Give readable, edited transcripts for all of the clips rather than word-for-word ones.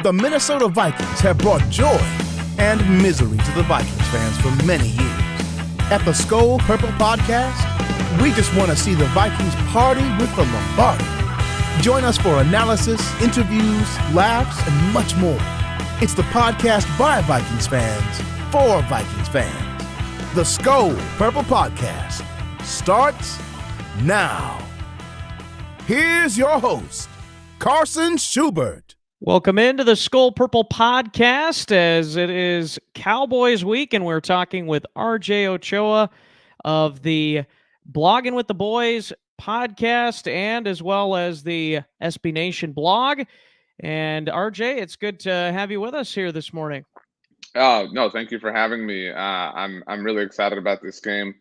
The Minnesota Vikings have brought joy and misery to the Vikings fans for many years. At the Skol Purple Podcast, we just want to see the Vikings party with the Lombardi. Join us for analysis, interviews, laughs, and much more. It's the podcast by Vikings fans for Vikings fans. The Skol Purple Podcast starts now. Here's your host, Carson Schubert. Welcome into the Skol Purple Podcast, as it is Cowboys week, and we're talking with RJ Ochoa of the Blogging with the Boys podcast, and as well as the SB Nation blog. And RJ, it's good to have you with us here this morning. Oh, no, thank you for having me. I'm really excited about this game.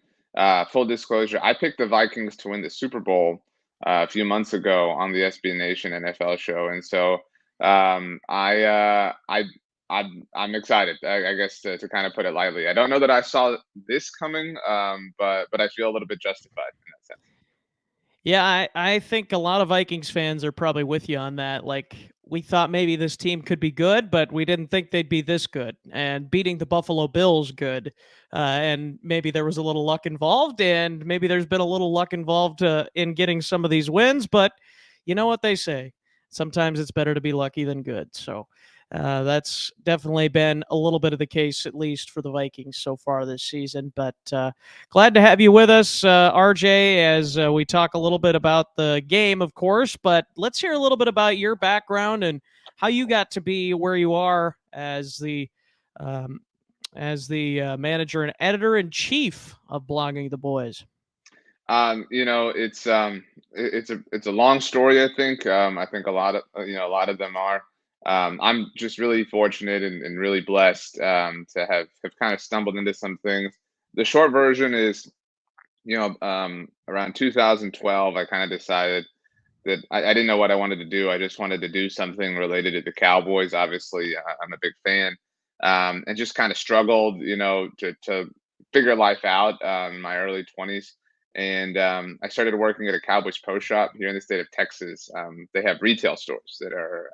Full disclosure, I picked the Vikings to win the Super Bowl a few months ago on the SB Nation NFL show, and so I'm excited. I guess to kind of put it lightly. I don't know that I saw this coming, but I feel a little bit justified in that sense. Yeah, I think a lot of Vikings fans are probably with you on that. Like, we thought maybe this team could be good, but we didn't think they'd be this good. And beating the Buffalo Bills good. And maybe there was a little luck involved, and maybe there's been a little luck involved in getting some of these wins. But you know what they say. Sometimes it's better to be lucky than good. So that's definitely been a little bit of the case, at least for the Vikings so far this season. But glad to have you with us, RJ, as we talk a little bit about the game, of course. But let's hear a little bit about your background and how you got to be where you are as the manager and editor-in-chief of Blogging the Boys. It's a long story. I think a lot of them are. I'm just really fortunate and really blessed to have kind of stumbled into some things. The short version is, around 2012, I kind of decided that I didn't know what I wanted to do. I just wanted to do something related to the Cowboys. Obviously, I'm a big fan, and just kind of struggled, to figure life out in my early 20s. And I started working at a Cowboys Pro Shop here in the state of Texas. They have retail stores that are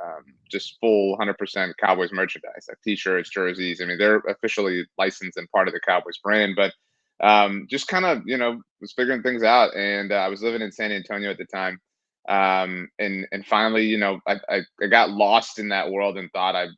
just full 100% Cowboys merchandise, like T-shirts, jerseys. I mean, they're officially licensed and part of the Cowboys brand. But just kind of, was figuring things out. And I was living in San Antonio at the time. And finally, I got lost in that world and thought I'd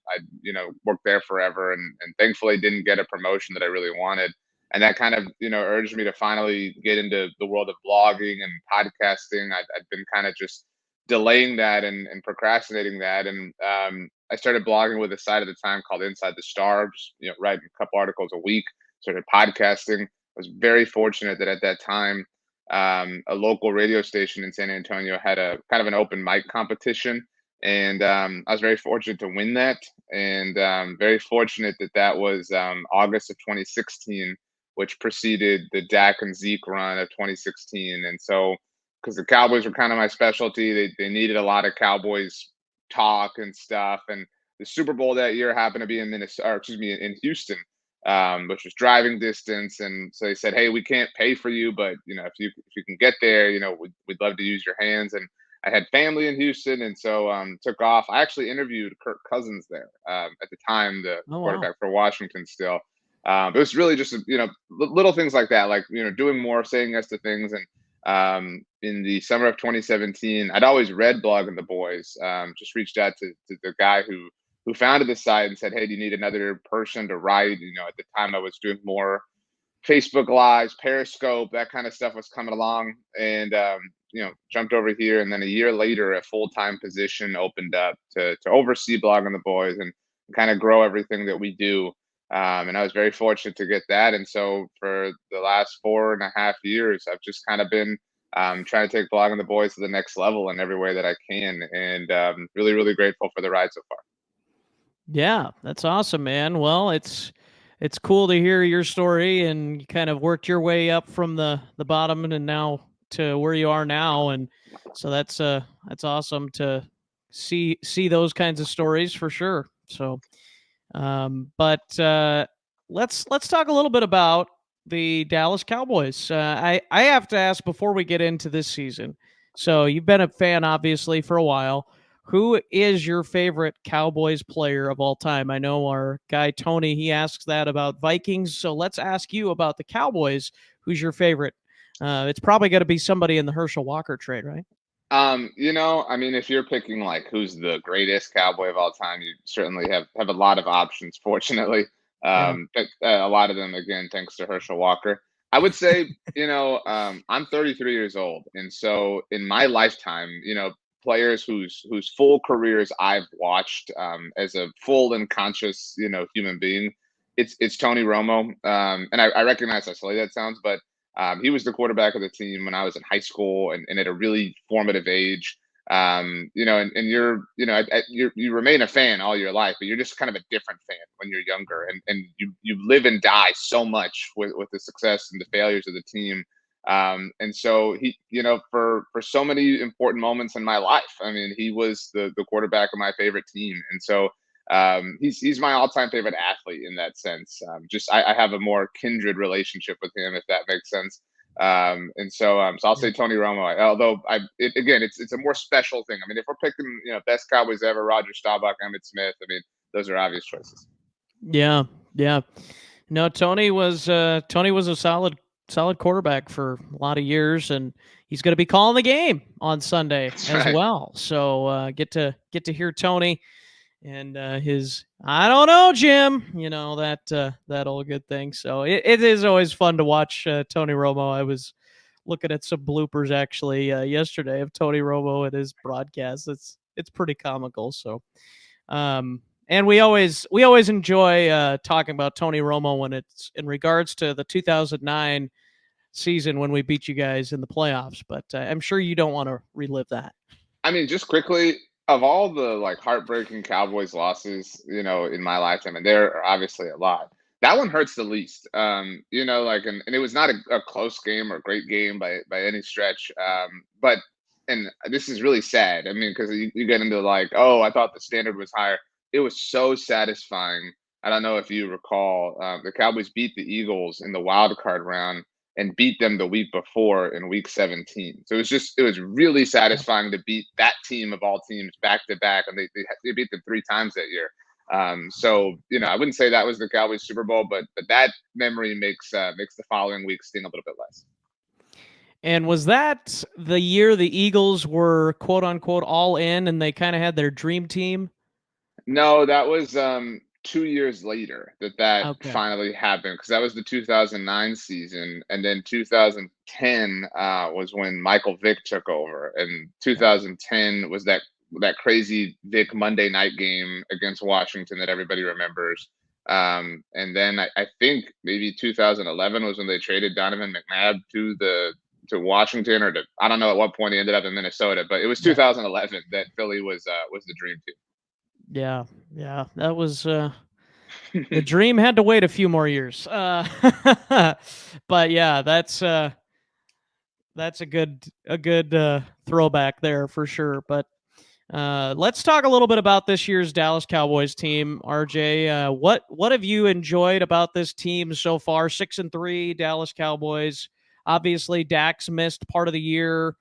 work there forever. And thankfully didn't get a promotion that I really wanted. And that kind of, urged me to finally get into the world of blogging and podcasting. I'd been kind of just delaying that and procrastinating that. And I started blogging with a site at the time called Inside the Star, just, writing a couple articles a week, started podcasting. I was very fortunate that at that time, a local radio station in San Antonio had a kind of an open mic competition. And I was very fortunate to win that. And very fortunate that was August of 2016. Which preceded the Dak and Zeke run of 2016. And so, because the Cowboys were kind of my specialty, they needed a lot of Cowboys talk and stuff. And the Super Bowl that year happened to be in in Houston, which was driving distance. And so they said, "Hey, we can't pay for you, but if you can get there, we'd love to use your hands." And I had family in Houston, and so took off. I actually interviewed Kirk Cousins there at the time, the quarterback for Washington still. But it was really just, little things like that, like, doing more, saying yes to things. And in the summer of 2017, I'd always read Blogging the Boys, just reached out to the guy who founded the site and said, "Hey, do you need another person to write?" At the time I was doing more Facebook Lives, Periscope, that kind of stuff was coming along. And, jumped over here. And then a year later, a full-time position opened up to oversee Blogging the Boys and kind of grow everything that we do. And I was very fortunate to get that. And so for the last 4.5 years, I've just kind of been trying to take Blogging the Boys to the next level in every way that I can. And really, really grateful for the ride so far. Yeah, that's awesome, man. Well, it's cool to hear your story, and you kind of worked your way up from the bottom and now to where you are now. And so that's awesome to see those kinds of stories for sure. So but let's talk a little bit about the Dallas Cowboys. I have to ask before we get into this season. So you've been a fan, obviously, for a while. who is your favorite Cowboys player of all time? I know our guy Tony, he asks that about Vikings, so let's ask you about the Cowboys. Who's your favorite? It's probably going to be somebody in the Herschel Walker trade, right? I mean, if you're picking like who's the greatest Cowboy of all time, you certainly have a lot of options, fortunately. Yeah. But a lot of them, again, thanks to Herschel Walker. I would say, I'm 33 years old, and so in my lifetime, players whose full careers I've watched as a full and conscious, human being, it's Tony Romo. And I recognize how silly that sounds, but he was the quarterback of the team when I was in high school and at a really formative age. And you remain a fan all your life, but you're just kind of a different fan when you're younger, and you live and die so much with the success and the failures of the team. And so he, for so many important moments in my life, I mean, he was the quarterback of my favorite team, and so he's my all-time favorite athlete in that sense. Just I have a more kindred relationship with him, if that makes sense. So I'll say Tony Romo. Although again, it's a more special thing. I mean, if we're picking best Cowboys ever, Roger Staubach, Emmitt Smith. I mean, those are obvious choices. Yeah, yeah. No, Tony was a solid quarterback for a lot of years, and he's going to be calling the game on Sunday That's as right. well. So get to hear Tony and his I don't know, Jim. That old good thing. So it is always fun to watch Tony Romo. I was looking at some bloopers actually yesterday of Tony Romo and his broadcast. It's pretty comical. So and we always enjoy talking about Tony Romo when it's in regards to the 2009 season when we beat you guys in the playoffs. But I'm sure you don't want to relive that. I mean, just quickly, of all the like heartbreaking Cowboys losses, in my lifetime, and there are obviously a lot. That one hurts the least. And it was not a close game or a great game by any stretch. But and this is really sad. I mean, because you get into like, oh, I thought the standard was higher. It was so satisfying. I don't know if you recall, the Cowboys beat the Eagles in the wild card round and beat them the week before in week 17. So it was really Yeah. satisfying to beat that team of all teams back to back, and they beat them three times that year. I wouldn't say that was the Cowboys Super Bowl, but that memory makes the following week sting a little bit less. And was that the year the Eagles were quote unquote all in and they kind of had their dream team? No, that was 2 years later that Okay. finally happened, because that was the 2009 season, and then 2010 was when Michael Vick took over, and Yeah. 2010 was that crazy Vick Monday night game against Washington that everybody remembers. And then I think maybe 2011 was when they traded Donovan McNabb to Washington, I don't know at what point he ended up in Minnesota, but it was Yeah. 2011 that Philly was the dream team. Yeah. Yeah. That was the dream had to wait a few more years. But yeah, that's a good throwback there for sure. But let's talk a little bit about this year's Dallas Cowboys team, RJ. What have you enjoyed about this team so far? 6-3 Dallas Cowboys. Obviously, Dak's missed part of the year.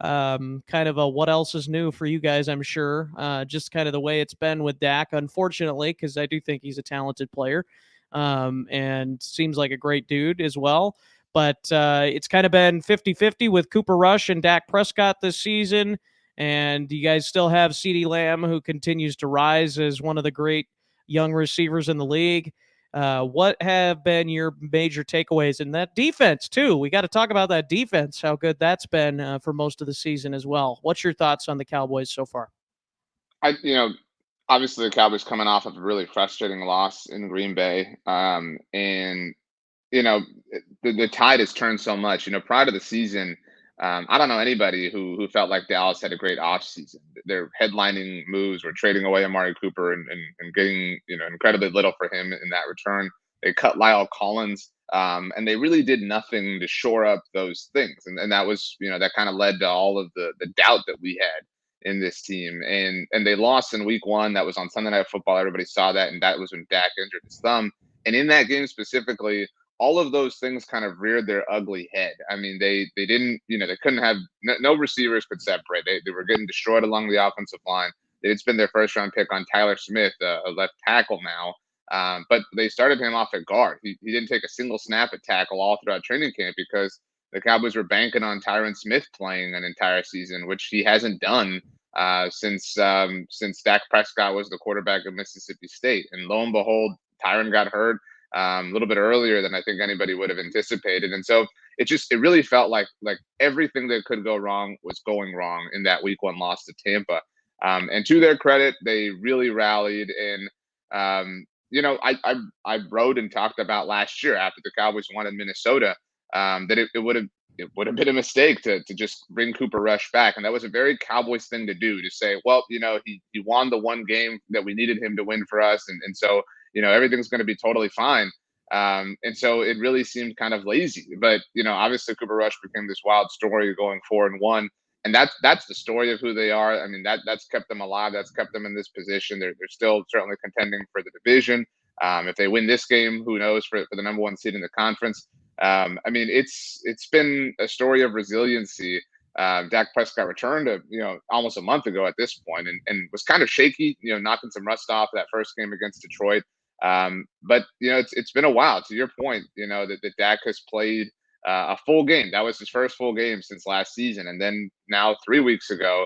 Kind of a what else is new for you guys, I'm sure. Just kind of the way it's been with Dak, unfortunately, because I do think he's a talented player, and seems like a great dude as well. But it's kind of been 50-50 with Cooper Rush and Dak Prescott this season. And you guys still have CeeDee Lamb, who continues to rise as one of the great young receivers in the league. What have been your major takeaways in that defense, too? We got to talk about that defense, how good that's been for most of the season as well. What's your thoughts on the Cowboys so far? I you know Obviously the Cowboys coming off of a really frustrating loss in Green Bay, and you know, the tide has turned so much. Prior to the season, I don't know anybody who felt like Dallas had a great offseason. Their headlining moves were trading away Amari Cooper and getting incredibly little for him in that return. They cut Lyle Collins, and they really did nothing to shore up those things, and that was that kind of led to all of the doubt that we had in this team. And they lost in week one. That was on Sunday Night Football. Everybody saw that, and that was when Dak injured his thumb. And in that game specifically, all of those things kind of reared their ugly head. I mean, they couldn't have no receivers could separate. They were getting destroyed along the offensive line. They did spend their first round pick on Tyler Smith, a left tackle now. But they started him off at guard. He didn't take a single snap at tackle all throughout training camp because the Cowboys were banking on Tyron Smith playing an entire season, which he hasn't done since Dak Prescott was the quarterback of Mississippi State. And lo and behold, Tyron got hurt a little bit earlier than I think anybody would have anticipated. And so it really felt like everything that could go wrong was going wrong in that Week 1 loss to Tampa. And to their credit, they really rallied. And I wrote and talked about last year after the Cowboys won in Minnesota that it would have been a mistake to just bring Cooper Rush back. And that was a very Cowboys thing to do, to say, well, he won the one game that we needed him to win for us. And so, everything's going to be totally fine. And so it really seemed kind of lazy. But, obviously Cooper Rush became this wild story going 4-1. And that's the story of who they are. I mean, that's kept them alive. That's kept them in this position. They're still certainly contending for the division. If they win this game, who knows, for the number 1 seed in the conference. I mean, it's been a story of resiliency. Dak Prescott returned almost a month ago at this point and was kind of shaky, knocking some rust off that first game against Detroit. But it's been a while, to your point, that Dak has played a full game. That was his first full game since last season. And then now 3 weeks ago,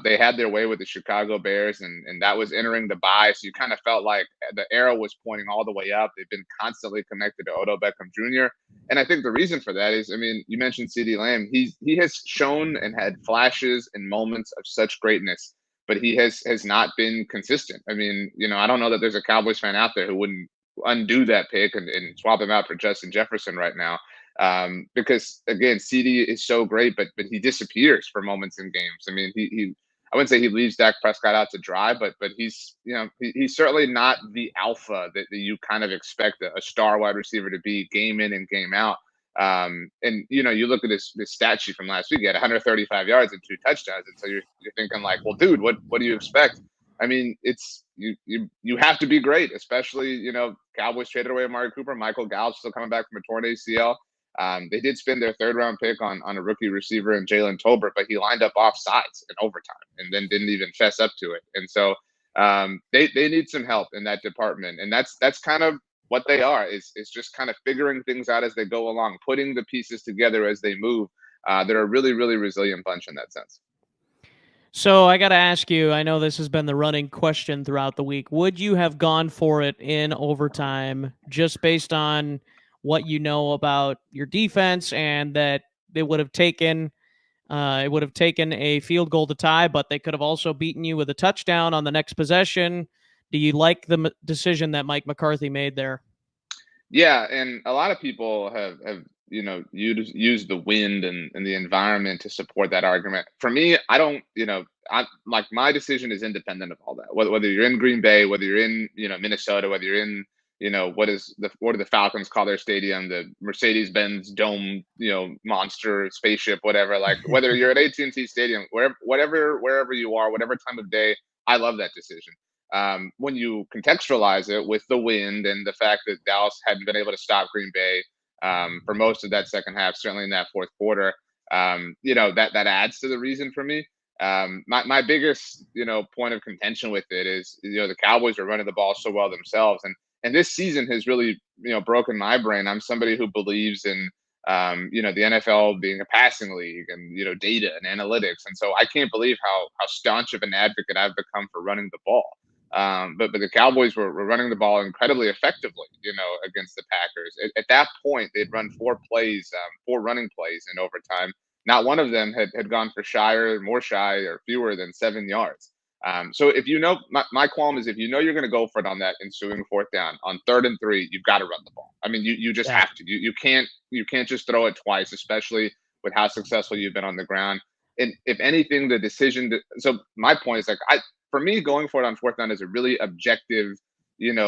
they had their way with the Chicago Bears, and that was entering the bye. So you kind of felt like the arrow was pointing all the way up. They've been constantly connected to Odell Beckham Jr. And I think the reason for that is, I mean, you mentioned CeeDee Lamb. He has shown and had flashes and moments of such greatness, but he has not been consistent. I mean, I don't know that there's a Cowboys fan out there who wouldn't undo that pick and swap him out for Justin Jefferson right now. Because again, CD is so great, but he disappears for moments in games. I mean, I wouldn't say he leaves Dak Prescott out to dry, but he's he's certainly not the alpha that you kind of expect a star wide receiver to be game in and game out. And you look at this stat sheet from last week, he had 135 yards and 2 touchdowns, and so you're thinking like, well, dude, what do you expect? I mean, it's you have to be great, especially Cowboys traded away Amari Cooper, Michael Gallup still coming back from a torn ACL. They did spend their 3rd round pick on a rookie receiver in Jalen Tolbert, but he lined up off sides in overtime and then didn't even fess up to it. And so they need some help in that department. And that's kind of what they are, is just kind of figuring things out as they go along, putting the pieces together as they move. They're a really, really resilient bunch in that sense. So I got to ask you, I know this has been the running question throughout the week. Would you have gone for it in overtime just based on what you know about your defense, and that it would have taken a field goal to tie, but they could have also beaten you with a touchdown on the next possession? Do you like the decision that Mike McCarthy made there? Yeah, and a lot of people have used the wind and the environment to support that argument. For me, I don't. I like, my decision is independent of all that. Whether you're in Green Bay, whether you're in Minnesota, whether you're in what do the Falcons call their stadium? The Mercedes-Benz Dome, monster spaceship, whatever. Like, whether you're at AT&T Stadium, wherever you are, whatever time of day, I love that decision. When you contextualize it with the wind and the fact that Dallas hadn't been able to stop Green Bay for most of that second half, certainly in that fourth quarter, that adds to the reason for me. My biggest point of contention with it is the Cowboys are running the ball so well themselves, and this season has really, broken my brain. I'm somebody who believes in, the NFL being a passing league and, data and analytics. And so I can't believe how staunch of an advocate I've become for running the ball. But the Cowboys were running the ball incredibly effectively, against the Packers. At that point, they'd run 4 running plays in overtime. Not one of them had gone for more shy or fewer than 7 yards. So if my qualm is, if you're going to go for it on that ensuing 4th down, on 3rd and 3, you've got to run the ball. I mean, you just have to. You can't just throw it twice, especially with how successful you've been on the ground. And if anything, the decision so my point is, like, for me, going for it on 4th down is a really objective,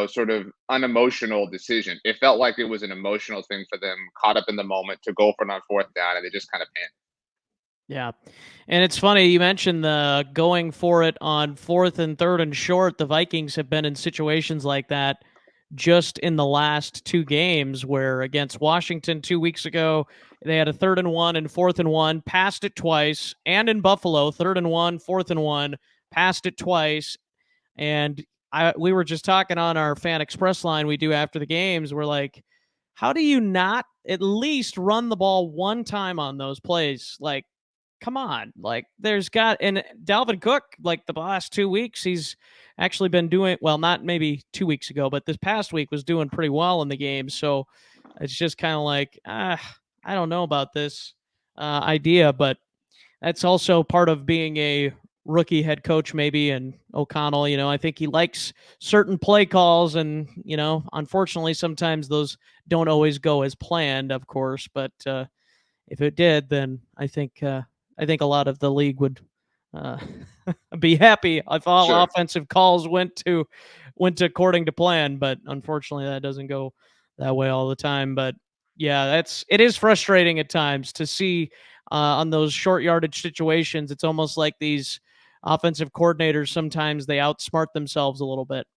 sort of unemotional decision. It felt like it was an emotional thing for them, caught up in the moment, to go for it on 4th down, and they just kind of panicked. Yeah. And it's funny, you mentioned the going for it on 4th and 3rd and short. The Vikings have been in situations like that just in the last 2 games, where against Washington 2 weeks ago, they had a 3rd and 1 and 4th and 1, passed it twice, and in Buffalo, 3rd and 1, 4th and 1, passed it twice. And we were just talking on our Fan Express line we do after the games. We're like, how do you not at least run the ball one time on those plays? Like, come on. Like, and Dalvin Cook, like the last 2 weeks, he's actually been doing, well, not maybe 2 weeks ago, but this past week was doing pretty well in the game. So it's just kind of like, I don't know about this idea, but that's also part of being a rookie head coach, maybe. And O'Connell, I think he likes certain play calls, and unfortunately, sometimes those don't always go as planned, of course. But if it did, then I think a lot of the league would uh, be happy if all Sure. offensive calls went according to plan. But unfortunately, that doesn't go that way all the time. But yeah, it is frustrating at times to see on those short yardage situations. It's almost like these offensive coordinators, sometimes they outsmart themselves a little bit.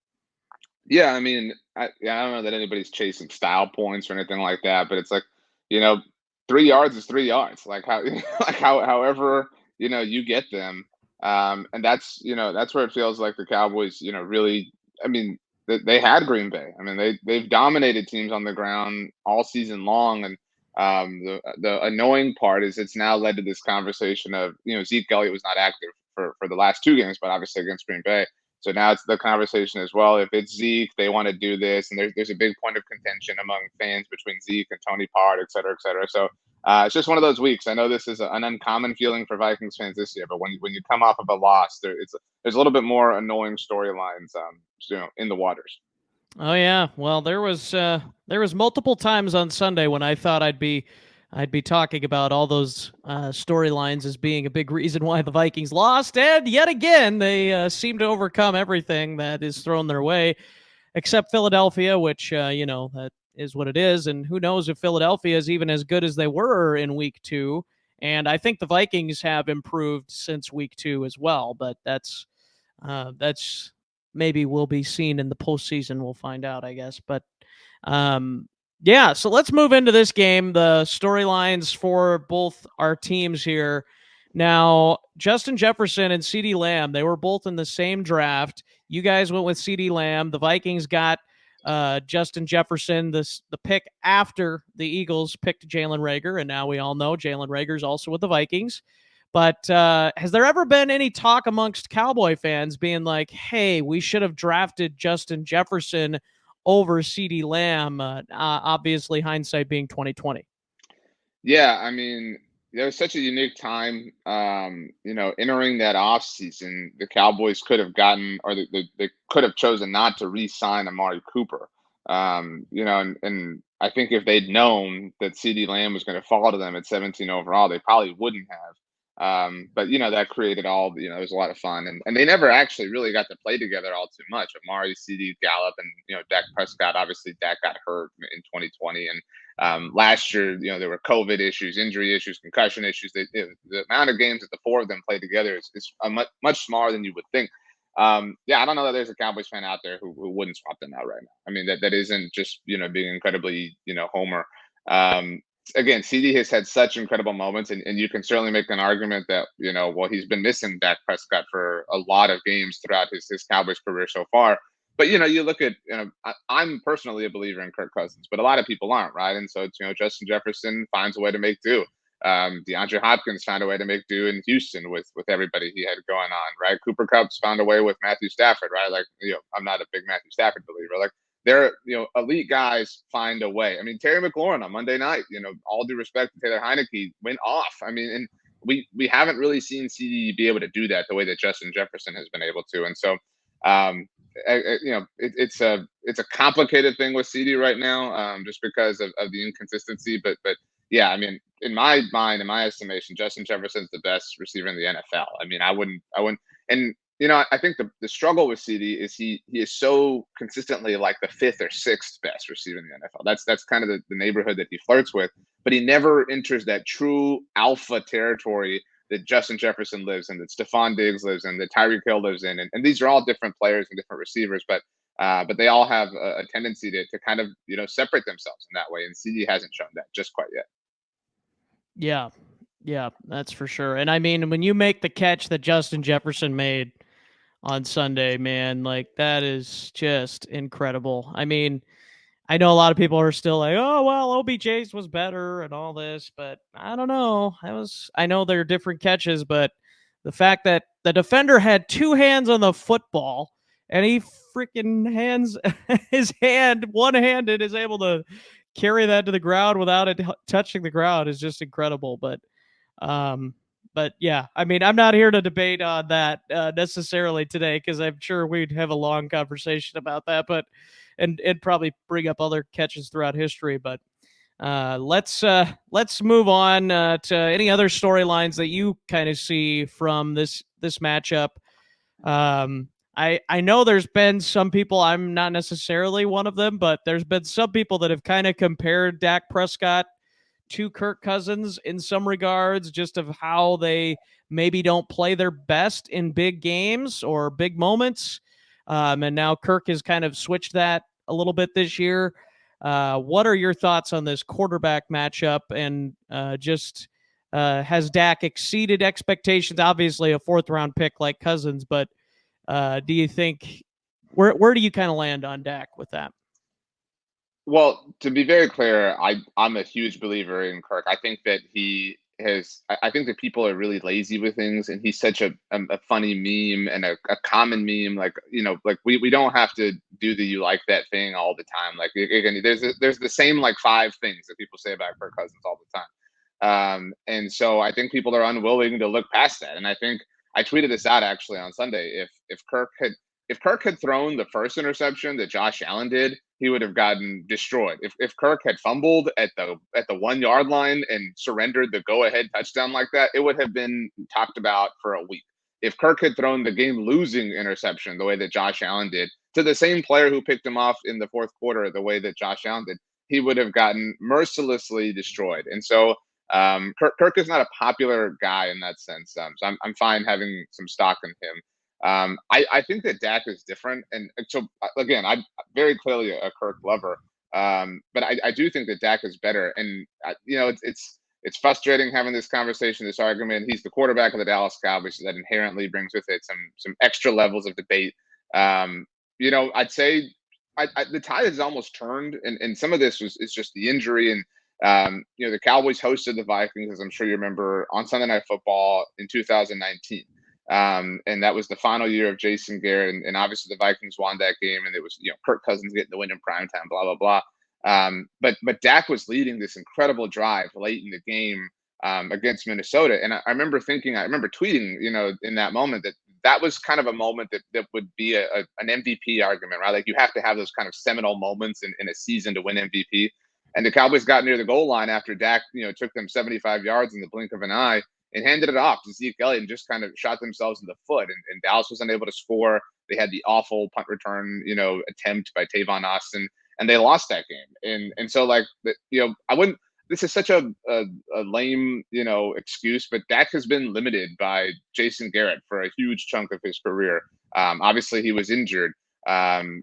Yeah, I mean, I don't know that anybody's chasing style points or anything like that, but it's like, you know, 3 yards is 3 yards. Like how like however, you get them. And that's where it feels like the Cowboys, really, I mean, they had Green Bay. I mean, they've dominated teams on the ground all season long. And the annoying part is it's now led to this conversation of, Zeke Elliott was not active for the last 2 games, but obviously against Green Bay. So now it's the conversation as well. If it's Zeke, they want to do this, and there's a big point of contention among fans between Zeke and Tony Pollard, et cetera, et cetera. So it's just one of those weeks. I know this is an uncommon feeling for Vikings fans this year, but when you come off of a loss, there's a little bit more annoying storylines, in the waters. Oh yeah, well there was multiple times on Sunday when I thought I'd be talking about all those storylines as being a big reason why the Vikings lost, and yet again they seem to overcome everything that is thrown their way, except Philadelphia, which that is what it is, and who knows if Philadelphia is even as good as they were in Week 2. And I think the Vikings have improved since Week 2 as well, but that's maybe will be seen in the postseason. We'll find out, I guess. But yeah, so let's move into this game. The storylines for both our teams here. Now, Justin Jefferson and CeeDee Lamb, they were both in the same draft. You guys went with CeeDee Lamb. The Vikings got Justin Jefferson, the pick after the Eagles picked Jalen Reagor, and now we all know Jalen Reagor is also with the Vikings. But has there ever been any talk amongst Cowboy fans being like, hey, we should have drafted Justin Jefferson over CeeDee Lamb? Obviously, hindsight being 2020. Yeah, I mean, there was such a unique time, entering that off season. The Cowboys could have gotten, or they could have chosen not to re-sign Amari Cooper. And I think if they'd known that CeeDee Lamb was going to fall to them at 17 overall, they probably wouldn't have. But that created all, it was a lot of fun, and they never actually really got to play together all too much. Amari, CeeDee, Gallup, and Dak Prescott. Obviously, Dak got hurt in 2020, and last year, there were COVID issues, injury issues, concussion issues. The amount of games that the 4 of them played together is much smaller than you would think. Yeah, I don't know that there's a Cowboys fan out there who wouldn't swap them out right now. I mean, that isn't just being incredibly homer. Again, CD has had such incredible moments, and you can certainly make an argument that, well, he's been missing Dak Prescott for a lot of games throughout his Cowboys career so far. But, you look at, I'm personally a believer in Kirk Cousins, but a lot of people aren't, right? And so, it's, Justin Jefferson finds a way to make do. DeAndre Hopkins found a way to make do in Houston with everybody he had going on, right? Cooper Kupp's found a way with Matthew Stafford, right? Like, I'm not a big Matthew Stafford believer. Like, they're, elite guys find a way. I mean, Terry McLaurin on Monday night, all due respect to Taylor Heineke, went off. I mean, and we haven't really seen CD be able to do that the way that Justin Jefferson has been able to. And so, it's a complicated thing with CD right now, just because of the inconsistency. But yeah, I mean, in my mind, in my estimation, Justin Jefferson's the best receiver in the NFL. I mean, I wouldn't, and I think the struggle with CD is he is so consistently like the 5th or 6th best receiver in the NFL. That's kind of the neighborhood that he flirts with, but he never enters that true alpha territory that Justin Jefferson lives in, that Stephon Diggs lives in, that Tyreek Hill lives in, and these are all different players and different receivers, but they all have a tendency to kind of separate themselves in that way, and CD hasn't shown that just quite yet. Yeah, that's for sure. And I mean, when you make the catch that Justin Jefferson made, on Sunday, man. Like, that is just incredible. I mean, I know a lot of people are still like, "Oh, well, OBJ's was better and all this," but I don't know. I know they're different catches, but the fact that the defender had two hands on the football and he freaking hands his hand one-handed is able to carry that to the ground without it touching the ground is just incredible. Um, but yeah, I mean, I'm not here to debate on that necessarily today because I'm sure we'd have a long conversation about that, but and probably bring up other catches throughout history. But let's move on to any other storylines that you kind of see from this matchup. I know there's been some people. I'm not necessarily one of them, but there's been some people that have kind of compared Dak Prescott to Kirk Cousins in some regards, just of how they maybe don't play their best in big games or big moments. And now Kirk has kind of switched that a little bit this year. What are your thoughts on this quarterback matchup? And just has Dak exceeded expectations? Obviously, a fourth round pick like Cousins, but do you think where do you kind of land on Dak with that? Well, to be very clear, I'm a huge believer in Kirk. I think that he has. I think that people are really lazy with things, and he's such a funny meme and a common meme. Like like we don't have to do the you like that thing all the time. Like again, there's the same like five things that people say about Kirk Cousins all the time. And so I think people are unwilling to look past that. And I think I tweeted this out actually on Sunday. If Kirk had thrown the first interception that Josh Allen did, he would have gotten destroyed. If Kirk had fumbled at the 1 yard line and surrendered the go ahead touchdown like that, it would have been talked about for a week. If Kirk had thrown the game losing interception the way that Josh Allen did to the same player who picked him off in the fourth quarter the way that Josh Allen did, he would have gotten mercilessly destroyed. And so Kirk is not a popular guy in that sense. So I'm fine having some stock in him. I think that Dak is different, and so again, I'm very clearly a Kirk lover, but I do think that Dak is better, and it's frustrating having this conversation, this argument. He's the quarterback of the Dallas Cowboys, so that inherently brings with it some extra levels of debate. I'd say the tide has almost turned, and some of this is just the injury and. The Cowboys hosted the Vikings, as I'm sure you remember, on Sunday Night Football in 2019. And that was the final year of Jason Garrett. And obviously the Vikings won that game. And it was, Kirk Cousins getting the win in primetime, blah, blah, blah. But Dak was leading this incredible drive late in the game against Minnesota. And I remember tweeting, in that moment that was kind of a moment that would be an MVP argument, right? Like you have to have those kind of seminal moments in a season to win MVP. And the Cowboys got near the goal line after Dak, took them 75 yards in the blink of an eye and handed it off to Zeke Elliott and just kind of shot themselves in the foot. And Dallas was unable to score. They had the awful punt return, attempt by Tavon Austin, and they lost that game. And so like, I wouldn't. This is such a lame, excuse, but Dak has been limited by Jason Garrett for a huge chunk of his career. Obviously, he was injured.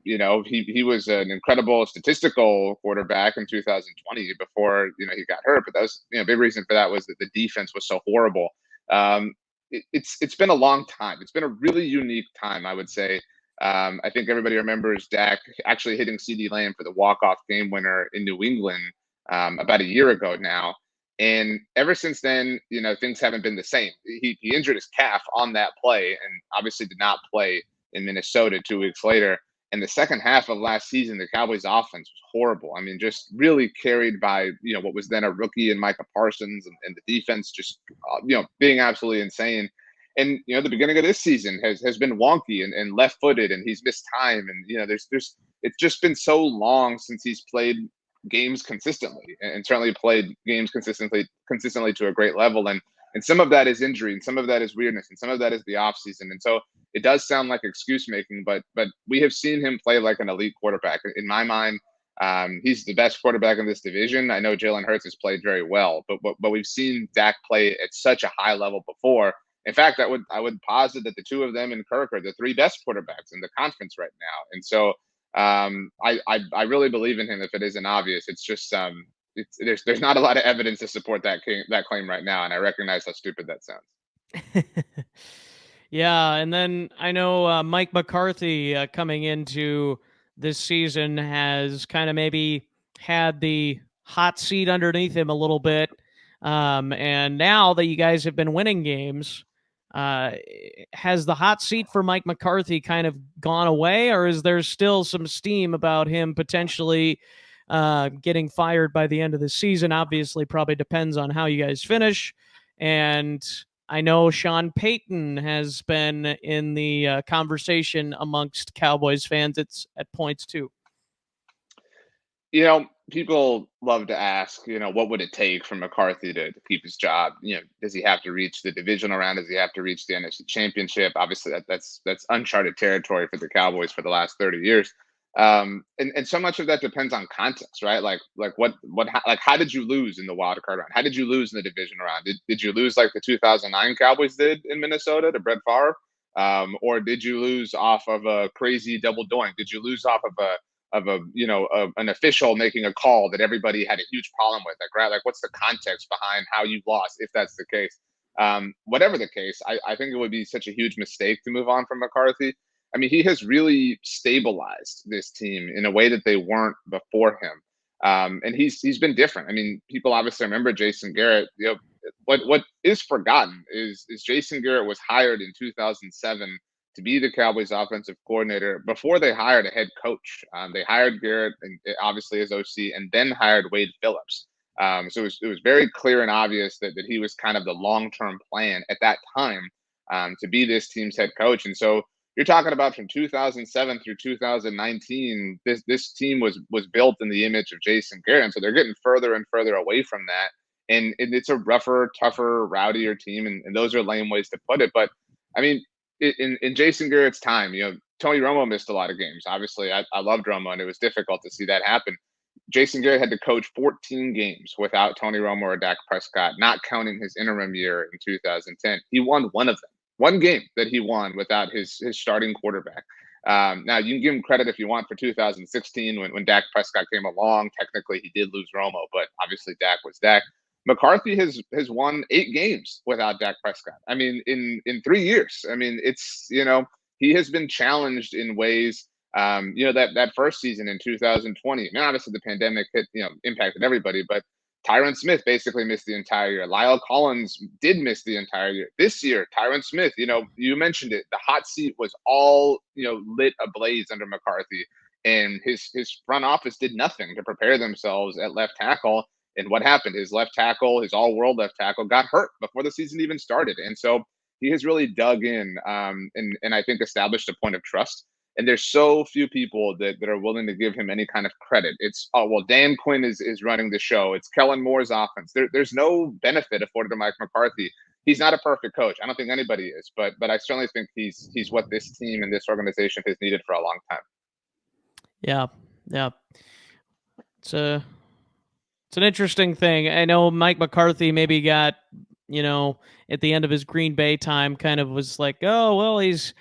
He was an incredible statistical quarterback in 2020 before, he got hurt. But that was, big reason for that was that the defense was so horrible. It's been a long time. It's been a really unique time, I would say. I think everybody remembers Dak actually hitting CeeDee Lamb for the walk-off game winner in New England about a year ago now. And ever since then, things haven't been the same. He injured his calf on that play and obviously did not play in Minnesota 2 weeks later. And the second half of last season, the Cowboys offense was horrible. I mean, just really carried by, what was then a rookie in Micah Parsons and the defense just, being absolutely insane. And, the beginning of this season has been wonky and left footed and he's missed time. And, it's just been so long since he's played games consistently and certainly played games consistently to a great level. And some of that is injury and some of that is weirdness and some of that is the offseason. And so it does sound like excuse making, but we have seen him play like an elite quarterback. In my mind, he's the best quarterback in this division. I know Jalen Hurts has played very well, but we've seen Dak play at such a high level before. In fact, I would posit that the two of them and Kirk are the three best quarterbacks in the conference right now. And so I really believe in him. If it isn't obvious, it's just there's not a lot of evidence to support that claim right now, and I recognize how stupid that sounds. Yeah, and then I know Mike McCarthy coming into this season has kind of maybe had the hot seat underneath him a little bit. And now that you guys have been winning games, uh, has the hot seat for Mike McCarthy kind of gone away, or is there still some steam about him potentially getting fired by the end of the season? Obviously, probably depends on how you guys finish. And I know Sean Payton has been in the conversation amongst Cowboys fans. It's at points too. People love to ask, what would it take for McCarthy to keep his job? Does he have to reach the divisional round? Does he have to reach the NFC Championship? Obviously, that's uncharted territory for the Cowboys for the last 30 years. And so much of that depends on context, right? How did you lose in the wild card round? How did you lose in the division round? Did you lose like the 2009 Cowboys did in Minnesota to Brett Favre? Or did you lose off of a crazy double doink? Did you lose off of an official making a call that everybody had a huge problem with? Like what's the context behind how you lost, if that's the case? Whatever the case, I think it would be such a huge mistake to move on from McCarthy. I mean, he has really stabilized this team in a way that they weren't before him. And he's been different. I mean, people obviously remember Jason Garrett. What is forgotten is Jason Garrett was hired in 2007 to be the Cowboys offensive coordinator before they hired a head coach. They hired Garrett, and obviously as OC, and then hired Wade Phillips. So it was very clear and obvious that he was kind of the long-term plan at that time, to be this team's head coach. And so you're talking about from 2007 through 2019, this team was built in the image of Jason Garrett. And so they're getting further and further away from that. And it's a rougher, tougher, rowdier team. And those are lame ways to put it. But I mean, in Jason Garrett's time, Tony Romo missed a lot of games. Obviously, I loved Romo, and it was difficult to see that happen. Jason Garrett had to coach 14 games without Tony Romo or Dak Prescott, not counting his interim year in 2010. He won one of them, one game that he won without his starting quarterback. Now, you can give him credit if you want for 2016 when Dak Prescott came along. Technically, he did lose Romo, but obviously Dak was Dak. McCarthy has won 8 games without Dak Prescott. I mean, in 3 years. I mean, it's he has been challenged in ways. That first season in 2020. I mean, obviously the pandemic hit, impacted everybody, but Tyron Smith basically missed the entire year. Lyle Collins did miss the entire year. This year, Tyron Smith, you mentioned it. The hot seat was all lit ablaze under McCarthy, and his front office did nothing to prepare themselves at left tackle. And what happened? His left tackle, his all-world left tackle, got hurt before the season even started. And so he has really dug in, and I think established a point of trust. And there's so few people that are willing to give him any kind of credit. It's, oh, well, Dan Quinn is running the show. It's Kellen Moore's offense. There's no benefit afforded to Mike McCarthy. He's not a perfect coach. I don't think anybody is, but I certainly think he's what this team and this organization has needed for a long time. Yeah. It's an interesting thing. I know Mike McCarthy maybe got, at the end of his Green Bay time kind of was like, oh, well, he's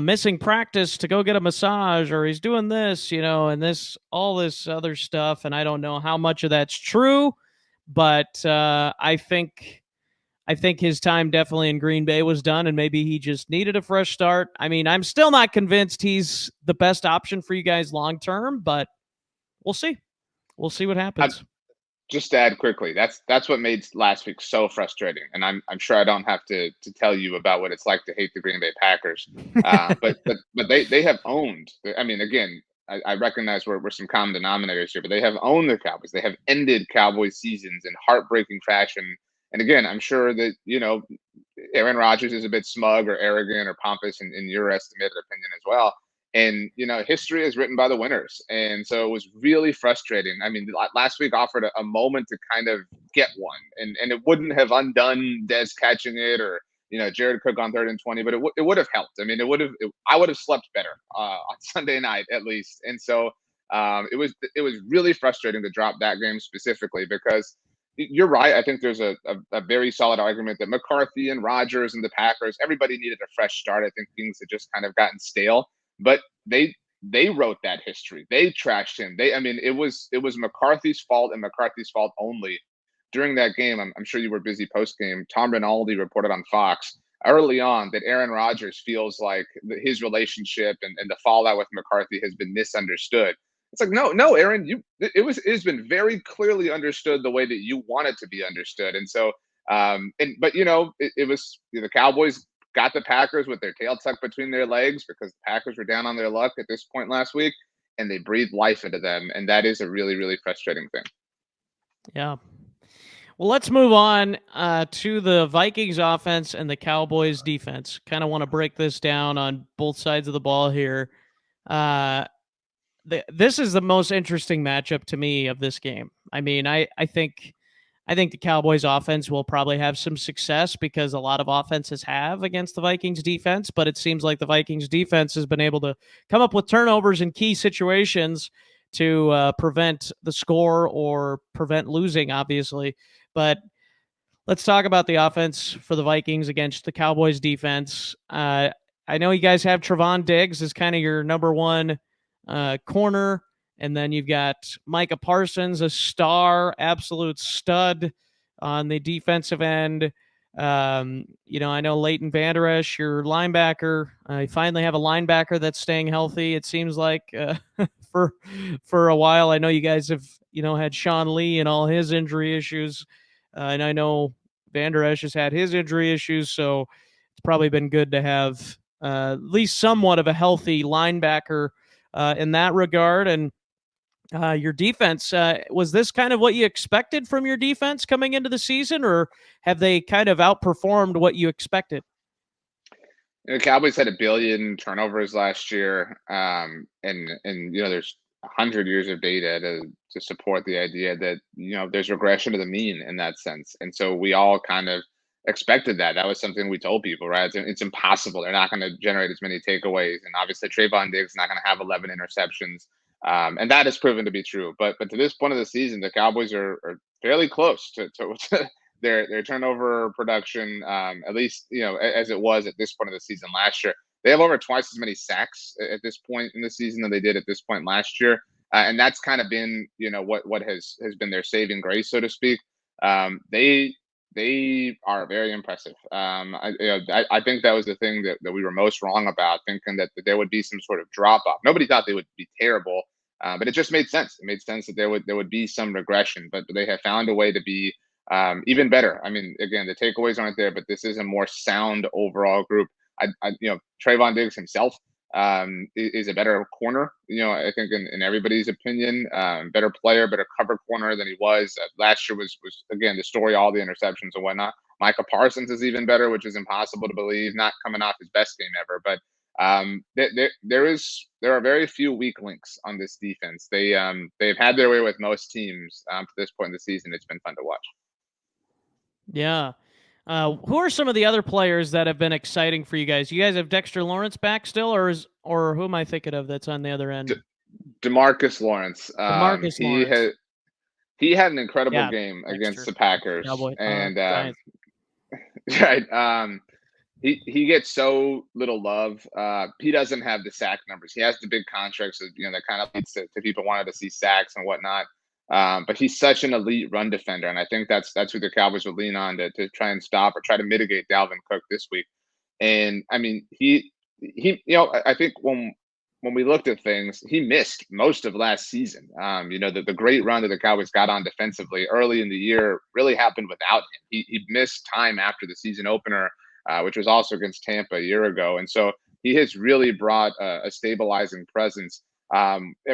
missing practice to go get a massage, or he's doing this, and all this other stuff. And I don't know how much of that's true, but I think his time definitely in Green Bay was done, and maybe he just needed a fresh start. I mean, I'm still not convinced he's the best option for you guys long term, but we'll see. We'll see what happens. Just to add quickly, that's what made last week so frustrating, and I'm sure I don't have to tell you about what it's like to hate the Green Bay Packers, but they have owned. I mean, again, I recognize we're some common denominators here, but they have owned the Cowboys. They have ended Cowboys seasons in heartbreaking fashion. And again, I'm sure that Aaron Rodgers is a bit smug or arrogant or pompous in your estimated opinion as well. And history is written by the winners, and so it was really frustrating. I mean, last week offered a moment to kind of get one, and it wouldn't have undone Dez catching it or Jared Cook on 3rd and 20, but it would have helped. I mean, I would have slept better on Sunday night at least. And so it was really frustrating to drop that game specifically, because you're right. I think there's a very solid argument that McCarthy and Rodgers and the Packers, everybody needed a fresh start. I think things had just kind of gotten stale. But they wrote that history. They trashed him. It was McCarthy's fault, and McCarthy's fault only. During that game, I'm sure you were busy post game. Tom Rinaldi reported on Fox early on that Aaron Rodgers feels like his relationship and the fallout with McCarthy has been misunderstood. It's like, no, Aaron, it's been very clearly understood the way that you want it to be understood. And so, but it was the Cowboys got the Packers with their tail tucked between their legs because the Packers were down on their luck at this point last week, and they breathed life into them. And that is a really, really frustrating thing. Yeah. Well, let's move on to the Vikings offense and the Cowboys defense. Kind of want to break this down on both sides of the ball here. This is the most interesting matchup to me of this game. I mean, I think the Cowboys offense will probably have some success because a lot of offenses have against the Vikings defense, but it seems like the Vikings defense has been able to come up with turnovers in key situations to prevent the score or prevent losing, obviously. But let's talk about the offense for the Vikings against the Cowboys defense. I know you guys have Trevon Diggs as kind of your number one corner, and then you've got Micah Parsons, a star, absolute stud on the defensive end. I know Leighton Vander Esch, your linebacker. I finally have a linebacker that's staying healthy. It seems like for a while. I know you guys have had Sean Lee and all his injury issues, and I know Vander Esch has had his injury issues. So it's probably been good to have at least somewhat of a healthy linebacker in that regard. And your defense, was this kind of what you expected from your defense coming into the season, or have they kind of outperformed what you expected? The Cowboys had 1 billion turnovers last year, and there's 100 years of data to support the idea that there's regression to the mean in that sense, and so we all kind of expected that. That was something we told people, right? It's impossible. They're not going to generate as many takeaways, and obviously Trevon Diggs is not going to have 11 interceptions, and that has proven to be true. But to this point of the season, the Cowboys are fairly close to their turnover production, at least as it was at this point of the season last year. They have over twice as many sacks at this point in the season than they did at this point last year, and that's kind of been what has been their saving grace, so to speak. They are very impressive. I think that was the thing that we were most wrong about, thinking that there would be some sort of drop off. Nobody thought they would be terrible, but it just made sense. It made sense that there would be some regression, but they have found a way to be even better. I mean, again, the takeaways aren't there, but this is a more sound overall group. Trevon Diggs himself is a better corner. I think in everybody's opinion, better player, better cover corner than he was last year. Was again the story, all the interceptions and whatnot. Micah Parsons is even better, which is impossible to believe. Not coming off his best game ever, but there are very few weak links on this defense. They've had their way with most teams to this point in the season. It's been fun to watch. Yeah. Who are some of the other players that have been exciting for you guys? You guys have Dexter Lawrence back still, or who am I thinking of that's on the other end? DeMarcus Lawrence. Lawrence. He had an incredible game against the Packers, and right. He gets so little love. He doesn't have the sack numbers. He has the big contracts, that kind of leads to people wanting to see sacks and whatnot. But he's such an elite run defender, and I think that's who the Cowboys would lean on to try and stop or try to mitigate Dalvin Cook this week. And I mean, he I think when we looked at things, he missed most of last season. The great run that the Cowboys got on defensively early in the year really happened without him. He missed time after the season opener, which was also against Tampa a year ago, and so he has really brought a stabilizing presence.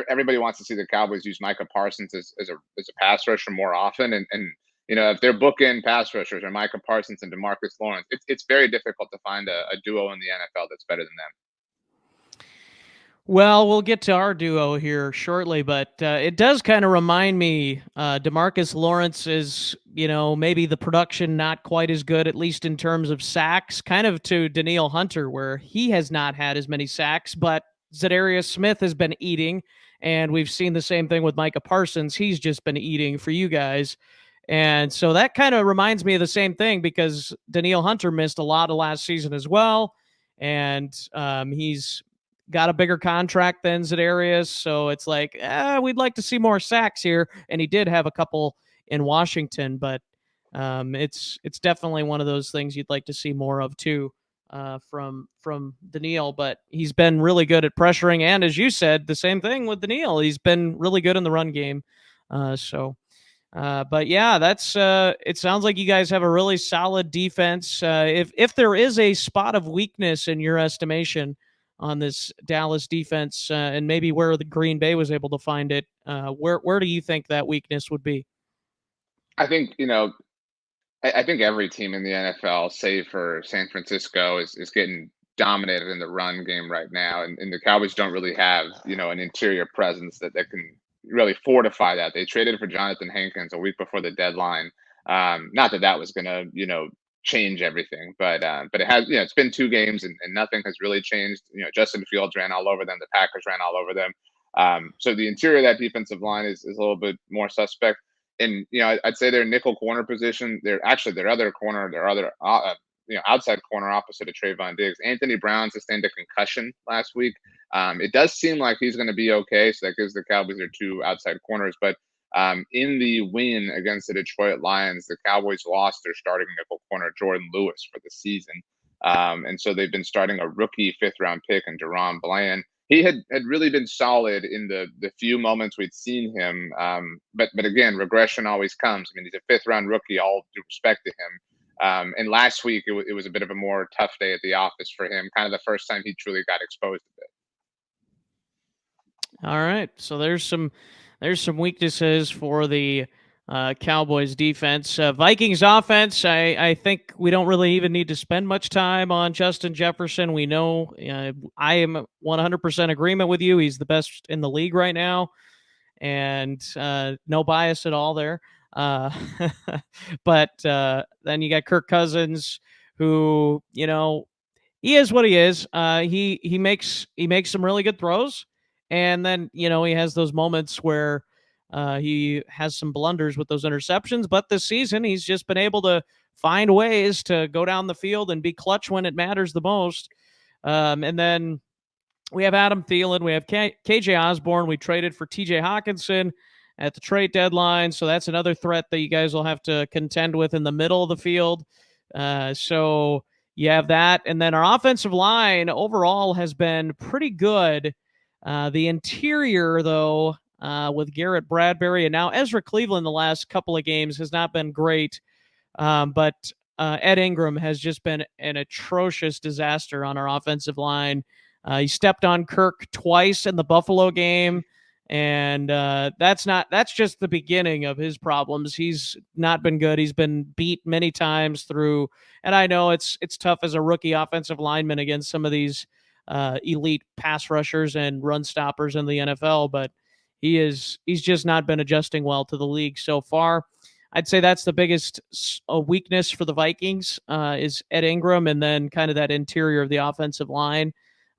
Everybody wants to see the Cowboys use Micah Parsons as a pass rusher more often, and if they're bookend pass rushers or Micah Parsons and DeMarcus Lawrence, it's very difficult to find a duo in the NFL that's better than them. Well, we'll get to our duo here shortly, but it does kind of remind me, DeMarcus Lawrence is, maybe the production not quite as good, at least in terms of sacks, kind of to Danielle Hunter, where he has not had as many sacks, but Za'Darius Smith has been eating, and we've seen the same thing with Micah Parsons. He's just been eating for you guys. And so that kind of reminds me of the same thing, because Danielle Hunter missed a lot of last season as well, and he's got a bigger contract than Za'Darius, so it's like, we'd like to see more sacks here, and he did have a couple in Washington, but It's definitely one of those things you'd like to see more of too, from Daniil. But he's been really good at pressuring, and as you said, the same thing with Daniil. He's been really good in the run game. But yeah, that's it sounds like you guys have a really solid defense. If there is a spot of weakness in your estimation on this Dallas defense, and maybe where the Green Bay was able to find it, where do you think that weakness would be? I think I think every team in the NFL, save for San Francisco, is getting dominated in the run game right now, and the Cowboys don't really have an interior presence that can really fortify that. They traded for Jonathan Hankins a week before the deadline. Not that that was going to change everything, but it has it's been 2 games and nothing has really changed. Justin Fields ran all over them. The Packers ran all over them. So the interior of that defensive line is a little bit more suspect. And I'd say their nickel corner position. They're actually their other corner, their other outside corner opposite of Trayvon Diggs. Anthony Brown sustained a concussion last week. It does seem like he's going to be okay, so that gives the Cowboys their 2 outside corners. But in the win against the Detroit Lions, the Cowboys lost their starting nickel corner Jordan Lewis for the season, and so they've been starting a rookie 5th-round pick in Deron Bland. He had really been solid in the few moments we'd seen him. But again, regression always comes. I mean, he's a 5th-round rookie, all due respect to him. And last week, it was a bit of a more tough day at the office for him, kind of the first time he truly got exposed a bit. All right, so there's some weaknesses for the Cowboys defense. Vikings offense, I think we don't really even need to spend much time on Justin Jefferson. We know I am 100% agreement with you. He's the best in the league right now, and no bias at all there. But then you got Kirk Cousins, who he is what he is. He makes some really good throws, and then he has those moments where he has some blunders with those interceptions. But this season, he's just been able to find ways to go down the field and be clutch when it matters the most. And then we have Adam Thielen. We have KJ Osborne. We traded for TJ Hawkinson at the trade deadline. So that's another threat that you guys will have to contend with in the middle of the field. So you have that. And then our offensive line overall has been pretty good. The interior, though, with Garrett Bradbury and now Ezra Cleveland the last couple of games has not been great. But Ed Ingram has just been an atrocious disaster on our offensive line. He stepped on Kirk twice in the Buffalo game, and that's just the beginning of his problems. He's not been good. He's been beat many times through, and I know it's tough as a rookie offensive lineman against some of these elite pass rushers and run stoppers in the NFL, but he's just not been adjusting well to the league so far. I'd say that's the biggest weakness for the Vikings is Ed Ingram, and then kind of that interior of the offensive line.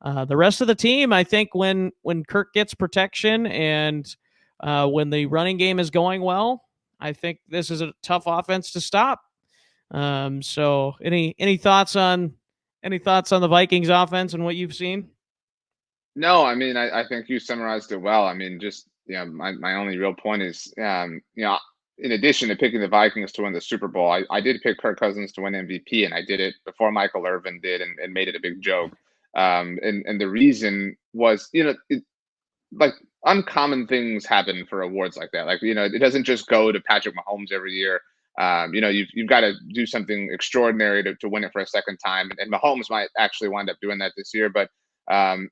The rest of the team, I think when Kirk gets protection and when the running game is going well, I think this is a tough offense to stop. So any thoughts on the Vikings offense and what you've seen? No, I mean, I think you summarized it well. I mean, just my only real point is, in addition to picking the Vikings to win the Super Bowl, I did pick Kirk Cousins to win MVP, and I did it before Michael Irvin did, and made it a big joke. And the reason was, like uncommon things happen for awards like that. Like, it doesn't just go to Patrick Mahomes every year. You've got to do something extraordinary to win it for a second time. And Mahomes might actually wind up doing that this year, but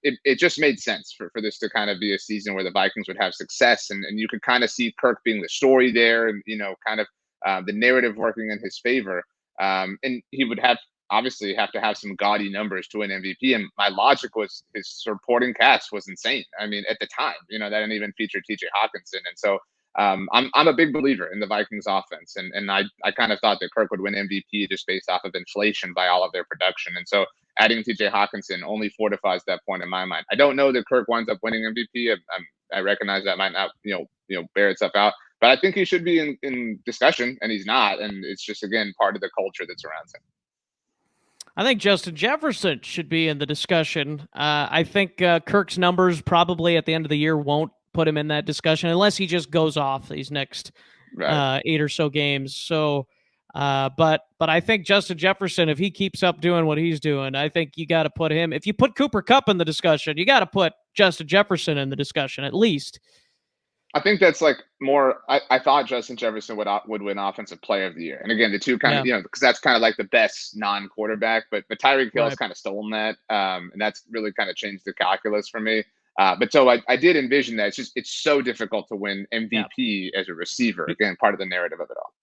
it just made sense for this to kind of be a season where the Vikings would have success, and you could kind of see Kirk being the story there, and kind of the narrative working in his favor. And he would obviously have to have some gaudy numbers to win MVP. And my logic was his supporting cast was insane. I mean, at the time, that didn't even feature TJ Hawkinson, and so I'm a big believer in the Vikings offense, and I kind of thought that Kirk would win MVP just based off of inflation by all of their production, and so adding TJ Hawkinson only fortifies that point in my mind. I don't know that Kirk winds up winning MVP. I recognize that might not bear itself out, but I think he should be in discussion, and he's not, and it's just again part of the culture that surrounds him. I think Justin Jefferson should be in the discussion. I think Kirk's numbers probably at the end of the year won't put him in that discussion unless he just goes off these next 8 or so games. So But I think Justin Jefferson, if he keeps up doing what he's doing, I think you got to put him. If you put Cooper Kupp in the discussion, you got to put Justin Jefferson in the discussion at least. I think that's like more. I thought Justin Jefferson would win Offensive Player of the Year, and again, the two kind of because that's kind of like the best non-quarterback. But Tyreek Hill has kind of stolen that, and that's really kind of changed the calculus for me. But so I did envision that it's so difficult to win MVP as a receiver. Again, part of the narrative of it all.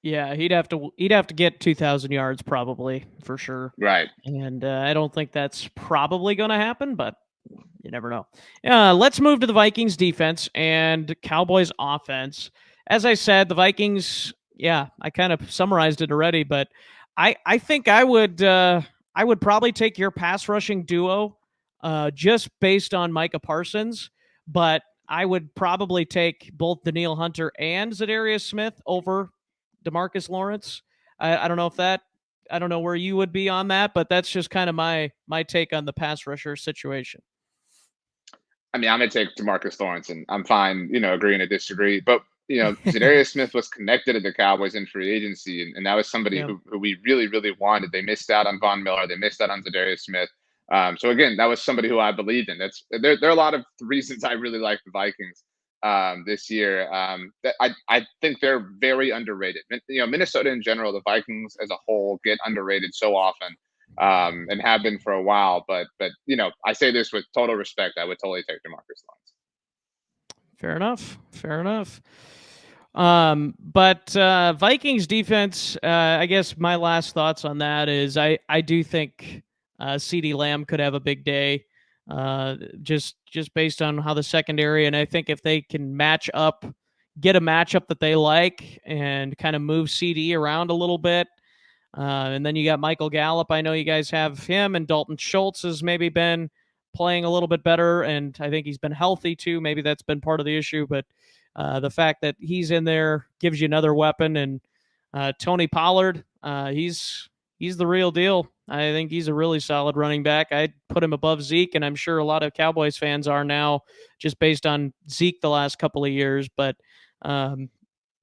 Yeah, he'd have to get 2,000 yards probably for sure. Right. And I don't think that's probably going to happen, but you never know. Let's move to the Vikings defense and Cowboys offense. As I said, the Vikings, I kind of summarized it already, but I think I would probably take your pass rushing duo just based on Micah Parsons, but I would probably take both Danielle Hunter and Za'Darius Smith over DeMarcus Lawrence. I don't know if that, I don't know where you would be on that, but that's just kind of my take on the pass rusher situation. I mean, I'm going to take DeMarcus Lawrence, and I'm fine, agreeing to disagree. But, Za'Darius Smith was connected to the Cowboys in free agency, and that was somebody who we really, really wanted. They missed out on Von Miller. They missed out on Za'Darius Smith. So, again, that was somebody who I believed in. There are a lot of reasons I really like the Vikings this year. I think they're very underrated. Minnesota in general, the Vikings as a whole get underrated so often. And have been for a while. But I say this with total respect. I would totally take DeMarcus Lawrence. Fair enough. But Vikings defense, I guess my last thoughts on that is I do think CeeDee Lamb could have a big day, just based on how the secondary, and I think if they can get a matchup that they like and kind of move CD around a little bit. And then you got Michael Gallup. I know you guys have him, and Dalton Schultz has maybe been playing a little bit better, and I think he's been healthy too. Maybe that's been part of the issue, but the fact that he's in there gives you another weapon. And Tony Pollard, he's the real deal. I think he's a really solid running back. I'd put him above Zeke, and I'm sure a lot of Cowboys fans are now just based on Zeke the last couple of years. But I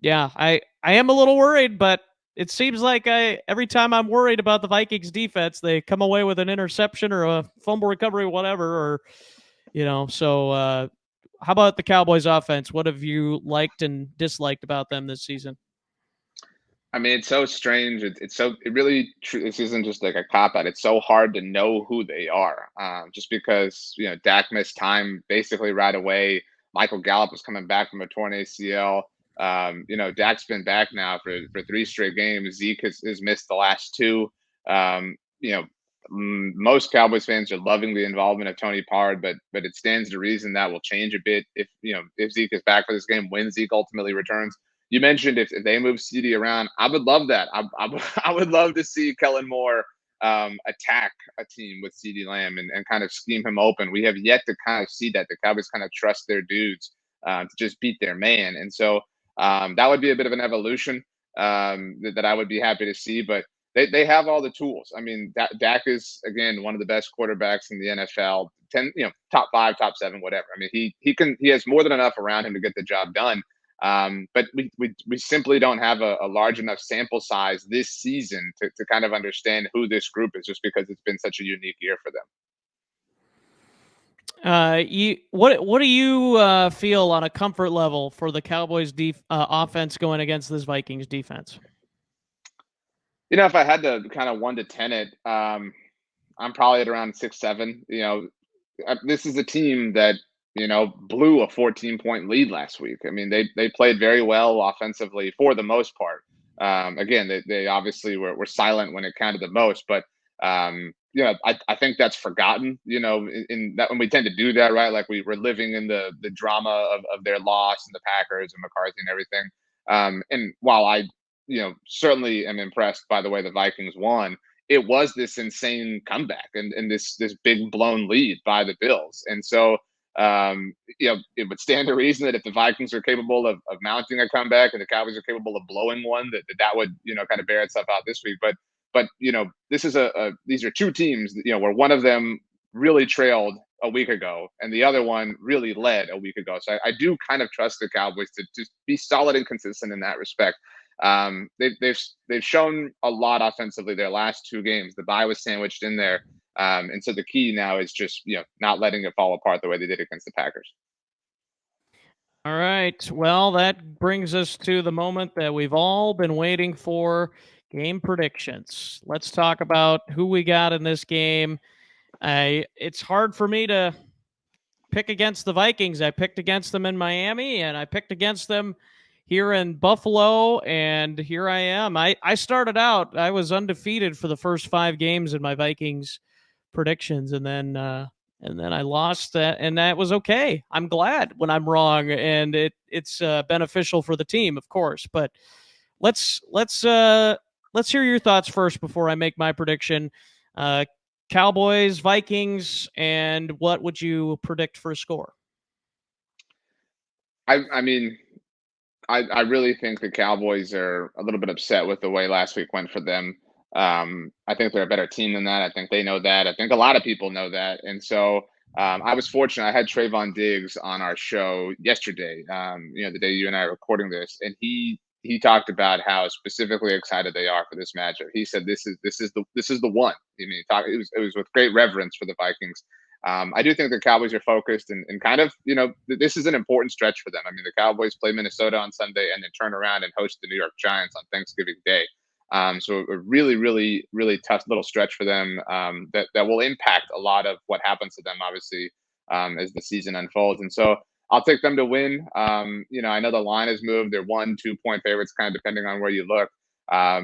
am a little worried, but it seems like every time I'm worried about the Vikings defense, they come away with an interception or a fumble recovery, whatever, so how about the Cowboys offense? What have you liked and disliked about them this season? I mean, it's so strange. This isn't just like a cop-out. It's so hard to know who they are, just because, Dak missed time basically right away. Michael Gallup was coming back from a torn ACL. Dak's been back now for 3 straight games. Zeke has missed the last 2. Most Cowboys fans are loving the involvement of Tony Pollard, but it stands to reason that will change a bit if Zeke is back for this game, when Zeke ultimately returns. You mentioned if they move CD around, I would love that. I would love to see Kellen Moore attack a team with CeeDee Lamb and kind of scheme him open. We have yet to kind of see that. The Cowboys kind of trust their dudes to just beat their man. And so that would be a bit of an evolution that I would be happy to see. But they have all the tools. I mean, Dak is, again, one of the best quarterbacks in the NFL. Top 5, top 7, whatever. I mean, he has more than enough around him to get the job done. But we simply don't have a large enough sample size this season to kind of understand who this group is, just because it's been such a unique year for them. What do you feel on a comfort level for the Cowboys offense going against this Vikings defense? If I had to kind of 1 to 10 it, I'm probably at around 6, 7. This is a team that blew a 14-point lead last week. I mean, they played very well offensively for the most part. Again, they obviously were silent when it counted the most, but I think that's forgotten. In that, when we tend to do that, right? Like we're living in the drama of their loss and the Packers and McCarthy and everything. And while I certainly am impressed by the way the Vikings won, it was this insane comeback and this big blown lead by the Bills. And so it would stand to reason that if the Vikings are capable of mounting a comeback and the Cowboys are capable of blowing one, that would kind of bear itself out this week. But this is these are 2 teams where one of them really trailed a week ago and the other one really led a week ago. So I do kind of trust the Cowboys to be solid and consistent in that respect. They've shown a lot offensively their last 2 games. The bye was sandwiched in there, and so the key now is just not letting it fall apart the way they did against the Packers. All right. Well, that brings us to the moment that we've all been waiting for, game predictions. Let's talk about who we got in this game. It's hard for me to pick against the Vikings. I picked against them in Miami, and I picked against them here in Buffalo, and here I am. I started out, I was undefeated for the first 5 games in my Vikings predictions, and then I lost that, and that was okay. I'm glad when I'm wrong, and it's beneficial for the team, of course. But let's hear your thoughts first before I make my prediction. Cowboys, Vikings, and what would you predict for a score? I mean, I really think the Cowboys are a little bit upset with the way last week went for them. I think they're a better team than that. I think they know that. I think a lot of people know that. And so I was fortunate. I had Trayvon Diggs on our show yesterday, the day you and I are recording this, and he talked about how specifically excited they are for this matchup. He said this is the one. I mean, it was with great reverence for the Vikings. I do think the Cowboys are focused and kind of, this is an important stretch for them. I mean, the Cowboys play Minnesota on Sunday and then turn around and host the New York Giants on Thanksgiving Day. So a really, really, really tough little stretch for them that will impact a lot of what happens to them, obviously, as the season unfolds. And so I'll take them to win. I know the line has moved. They're 1-2 point favorites, kind of depending on where you look. I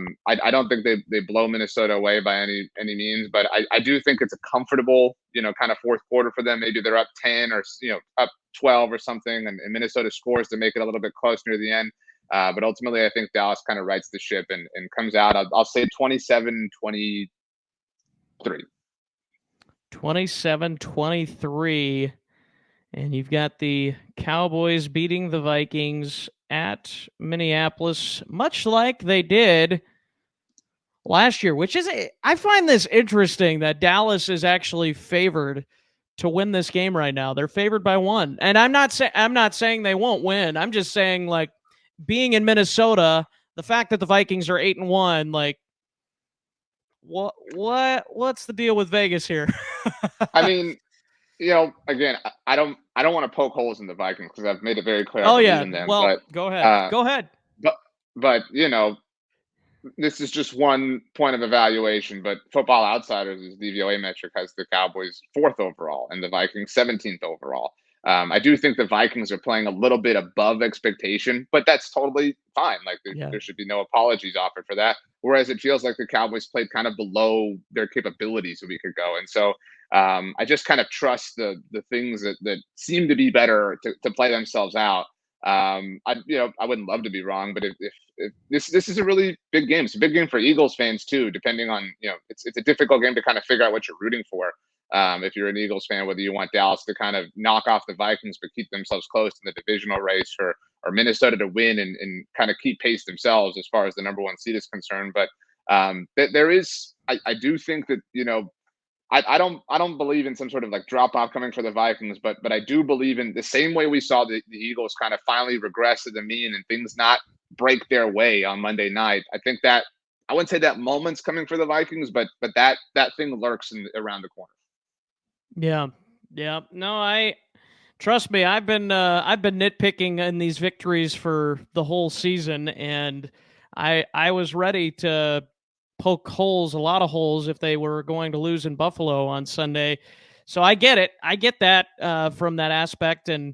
don't think they blow Minnesota away by any means, but I do think it's a comfortable, kind of fourth quarter for them. Maybe they're up 10 or, up 12 or something, and Minnesota scores to make it a little bit close near the end. But ultimately, I think Dallas kind of rights the ship and comes out. I'll say 27-23. 27-23. And you've got the Cowboys beating the Vikings at Minneapolis, much like they did last year, which is, I find this interesting that Dallas is actually favored to win this game right now. They're favored by 1. And I'm not saying they won't win. I'm just saying, like, being in Minnesota, the fact that the Vikings are 8-1, like, what's the deal with Vegas here? I mean, again, I don't want to poke holes in the Vikings because I've made it very clear. Oh, I believe yeah. in them, Well, but go ahead. Go ahead. But this is just one point of evaluation. But Football Outsiders' DVOA metric has the Cowboys 4th overall and the Vikings 17th overall. I do think the Vikings are playing a little bit above expectation, but that's totally fine. Like there should be no apologies offered for that. Whereas it feels like the Cowboys played kind of below their capabilities a week ago, and so I just kind of trust the things that seem to be better to play themselves out. I wouldn't love to be wrong, but if this is a really big game. It's a big game for Eagles fans too. Depending on it's a difficult game to kind of figure out what you're rooting for. If you're an Eagles fan, whether you want Dallas to kind of knock off the Vikings but keep themselves close in the divisional race, or Minnesota to win and kind of keep pace themselves as far as the number 1 seed is concerned. But there is, I do think that I don't believe in some sort of like drop off coming for the Vikings, but I do believe in the same way we saw the Eagles kind of finally regress to the mean and things not break their way on Monday night. I think that I wouldn't say that moment's coming for the Vikings, but that thing lurks around the corner. Yeah. No, trust me. I've been nitpicking in these victories for the whole season, and I was ready to poke holes, a lot of holes, if they were going to lose in Buffalo on Sunday. So I get it. I get that from that aspect, and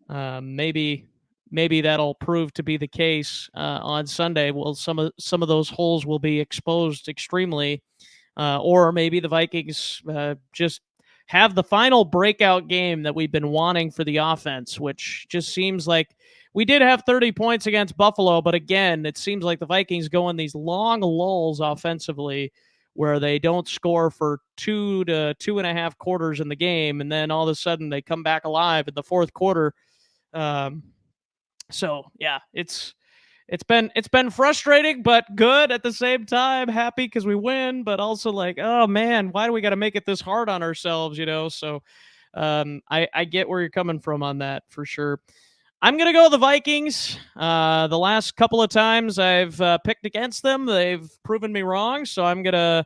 maybe that'll prove to be the case on Sunday. Well, some of those holes will be exposed extremely, or maybe the Vikings just have the final breakout game that we've been wanting for the offense, which just seems like we did have 30 points against Buffalo, but again, it seems like the Vikings go in these long lulls offensively where they don't score for 2 to 2.5 quarters in the game, and then all of a sudden they come back alive in the fourth quarter. So yeah, it's been frustrating, but good at the same time. Happy because we win, but also like, oh man, why do we got to make it this hard on ourselves? So I get where you're coming from on that for sure. I'm going to go the Vikings. The last couple of times I've picked against them, they've proven me wrong. So I'm going to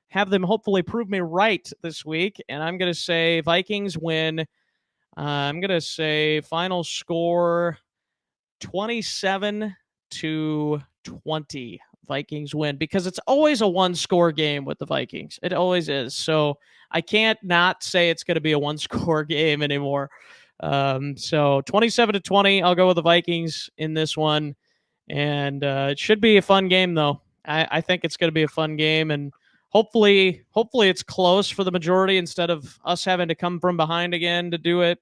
have them hopefully prove me right this week. And I'm going to say Vikings win. I'm going to say final score 27-20. Vikings win, because it's always a one-score game with the Vikings. It always is. So I can't not say it's going to be a one-score game anymore. So 27-20, I'll go with the Vikings in this one. And it should be a fun game, though. I think it's going to be a fun game, and hopefully it's close for the majority instead of us having to come from behind again to do it.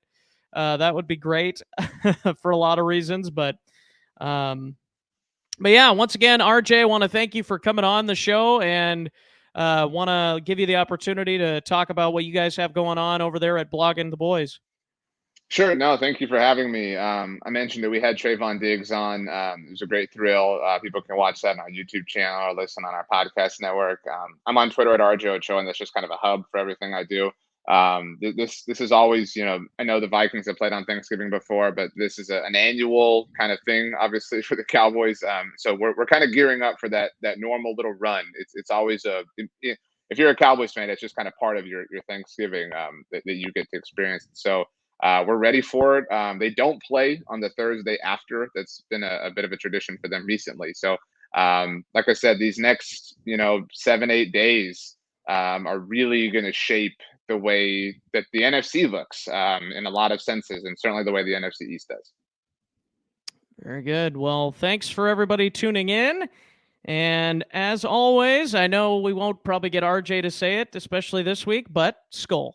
That would be great for a lot of reasons, but yeah, once again, RJ, I want to thank you for coming on the show, and want to give you the opportunity to talk about what you guys have going on over there at Blogging the Boys. Sure. No, thank you for having me. I mentioned that we had Trayvon Diggs on. It was a great thrill. People can watch that on our YouTube channel or listen on our podcast network. I'm on Twitter at RJ Ochoa, and that's just kind of a hub for everything I do. This is always, I know the Vikings have played on Thanksgiving before, but this is an annual kind of thing, obviously, for the Cowboys. So we're kind of gearing up for that normal little run. It's always if you're a Cowboys fan, it's just kind of part of your Thanksgiving that you get to experience. So we're ready for it. They don't play on the Thursday after. That's been a bit of a tradition for them recently. So, like I said, these next 7-8 days are really going to shape the way that the NFC looks in a lot of senses, and certainly the way the NFC East does. Very good. Well, thanks for everybody tuning in. And as always, I know we won't probably get RJ to say it, especially this week, but Skol.